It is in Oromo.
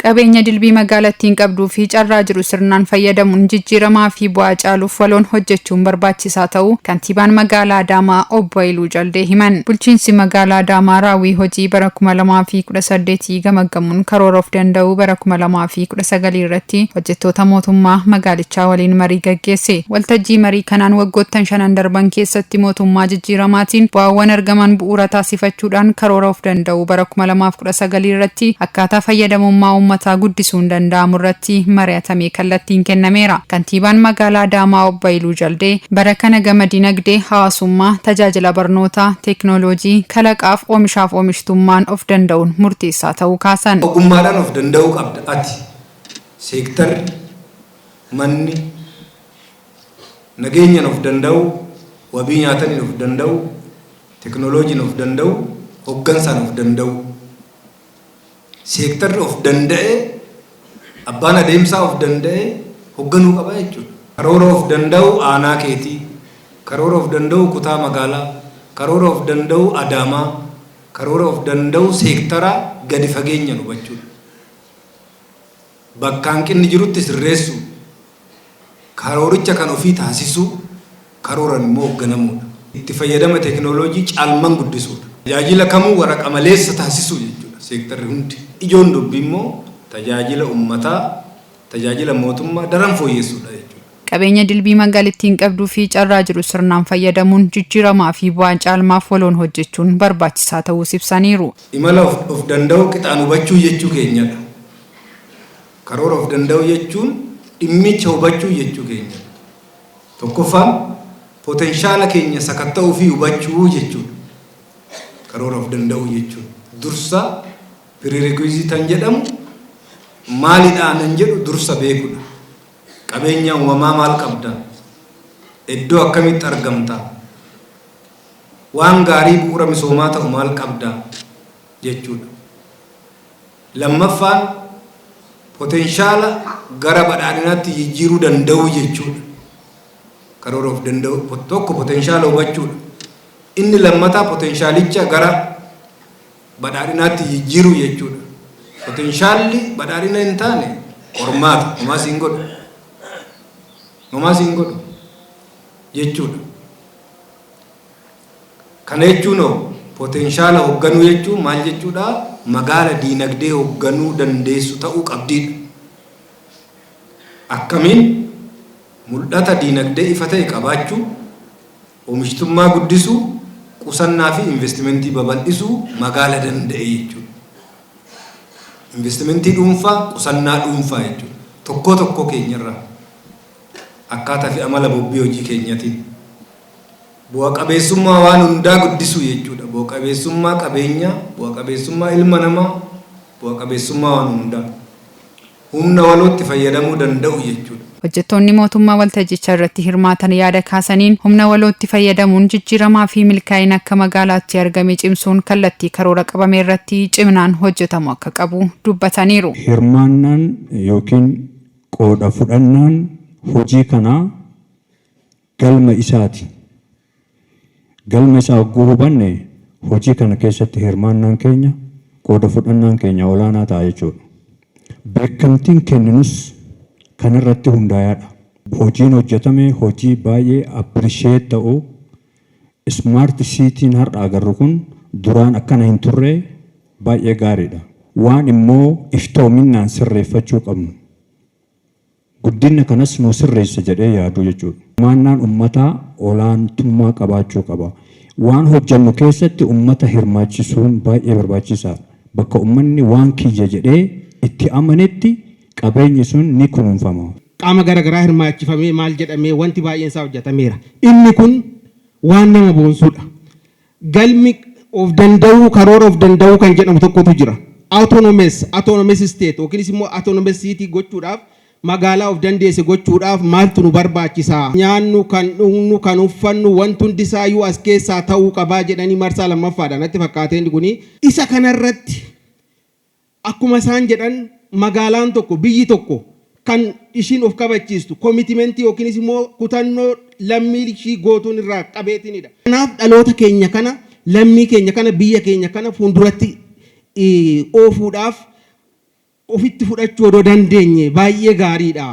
Qabeenya dilbii magaalattiin qabduu fi carraa jiru sirnaan fayyadamuun jijjiiramaa fi bu'aa caaluuf waloon hojjechuun barbaachisaa ta'uu kantiibaan magaalaa Adaamaa Obbo Haayiluu Jaldee himan. Bulchiinsi magaalaa Adaamaa raawwii hojii bara 2018 gamaggamuun karoora of danda'uu bara 2019 irratti hojjettoota mootummaa magaalichaa waliin marii gaggeesse. Waltajjii marii kanaan waggoottan 5 darban keessatti mootummaa jijjiiramaatiin bu'aawwan argaman bu'uura taasifachuudhaan karoora of danda'uu bara 2019 irratti akkaataa fayyadamummaa uummataa guddisuun danda'amu irratti mari'atamee kallattiin kennameera. Kantiibaan magaalaa Adaamaa Obbo Haayiluu Jaldee bara kana gama dinagdee, hawaasummaa, tajaajila barnootaa, teekinooloojii, kalaqaaf oomishaaf oomishtummaan of danda'uun murteessaa ta'uu kaasan. Ogummaadhaan of danda'uu qabda ati. Seektarri, manni, nageenyaan of danda'u, wabii nyaataniin of danda'u, teekinooloojiin of danda'u, hoggansaan of danda'u. Seektarri of danda'e abbaan adeemsaa of danda'e hogganuu qaba jechuudha. Karoora of danda'u aanaa keetii, karoora of danda'u kutaa magaalaa, karoora of danda'u Adaamaa, karoora of danda'u seektara gadi fageenyaan hubachuudha. Bakka hanqinni jirutti sirreessu, karooricha kan ofii taasisu, karooran immoo hogganamuudha. Itti fayyadama teekinooloojii caalman guddisuudha. Tajaajila kamuu waraqa maleessa taasisu jechuudha. Seektarri hundi ijoon dubbii immoo tajaajila uummataa, tajaajila mootummaa daran fooyyessuudha jechuudha. Qabeenya dilbii magaalattiin qabduu fi carraa jiru sirnaan fayyadamuun jijjiiramaa fi bu'aa caalmaaf waloon hojjechuun barbaachisaa ta'uu ibsaniiru. Imala of danda'u qixaan hubachuu jechuu keenyadha. Karoora of danda'u jechuun dhimmicha hubachuu jechuu keenyadha. Tokkoffaan potenshaala keenya sakatta'uu fi hubachuu jechuudha. Karoora of danda'u jechuun dursa prerequisitan jedhamu maalidhaan jedhu dursa beekudha. Qabeenya uumamaa maal qabda? Iddoo akkamitti argamta? Waan gaarii bu'uura misoomaa ta'u maal qabda jechuudha. Lammaffaan potenshaala gara badhaadhinaatti jijjiiruu danda'u jechuudha. Karoora of danda'u tokko potenshaala hubachuudha. Inni lammataa potenshaalicha gara badhaadhinaatti jijjiiruu jechuudha. Poteenshaalli badhaadhina hin taane qormaata homaa siin godhu. Homaa siin godhu jechuudha. Kana jechuun potenshaala hoogganuu jechuun maal jechuudha? Magaala diinagdee hoogganuu dandeessu ta'uu qabdiidha. Akkamiin mul'ata diinagdee ifa ta'e qabaachuu, oomishtummaa guddisuu, qusannaa fi investimentii babal'isuu magaala danda'e jechuudha. Investimentii dhuunfaa, qusannaa dhuunfaa jechuudha. Tokko tokko keenyarraa akkaataa fi amala bobbii hojii keenyatiin bu'a qabeessummaa waan hundaa guddisuu jechuudha. Bu'a qabeessummaa qabeenyaa, bu'a qabeessummaa ilma namaa, bu'a qabeessummaa waan hundaa humna walootti fayyadamuu danda'u jechuudha. Hojjettoonni mootummaa waltajjicha irratti hirmaatan yaada kaasaniin humna walootti fayyadamuun jijjiiramaa fi milkaa'ina akka magaalaatti argame cimsuun kallattii karoora qabame irratti ciminaan hojjetamu akka qabu dubbataniiru. Hirmaannaan yookiin qooda fudhannaan hojii kanaa galma isaati. Galma isaa hogguu hubanne hojii kana keessatti hirmaannaan keenya, qooda fudhannaan keenya olaanaa ta'a jechuudha. Beekamtiin kenninus kanarratti hundaa'aadha. Hojiin hojjetame hojii baay'ee appirisheet ta'u ismaart siitiin har'a agarru kun duraan akkana hin turre baay'ee gaariidha. Waan immoo iftoominaan sirreeffachuu qabnu. Guddinna kanas nu sirreessa jedhee yaadu jechuudha. Hirmaannaan uummataa olaantummaa qabaachuu qaba. Waan hojjennu keessatti uummata hirmaachisuun baay'ee barbaachisaadha. Bakka uummanni waan kiyya jedhee itti amanetti qabeenyi sun ni kunuunfama. Qaama garaagaraa hirmaachifamee maal jedhamee wanti baay'een isaa hojjetameera. Inni kun waan nama boonsudha. Galmi of danda'uu, karoora of danda'uu kan jedhamu tokkotu jira. Autonomous state yookiin immoo autonomous city gochuudhaaf magaalaa of dandeesse gochuudhaaf maaltu nu barbaachisaa? Nyaannu kan dhugnu kan uffannu wanti hundi isaayyuu as keessaa ta'uu qabaa jedhanii marsaa lammaffaadhaan natti fakkaateen kuni isa kanarratti akkuma isaan jedhan magaalaan tokko biyyi tokko kan ishiin of kabachiistu koomitimentii yookiin immoo kutannoo lammii ishii gootuun irraa qabeetinidha. Kanaaf dhaloota keenya kana, lammii keenya kana, biyya keenya kana fuulduratti oofuudhaaf ofitti fudhachuu odoo dandeenye baay'ee gaariidha.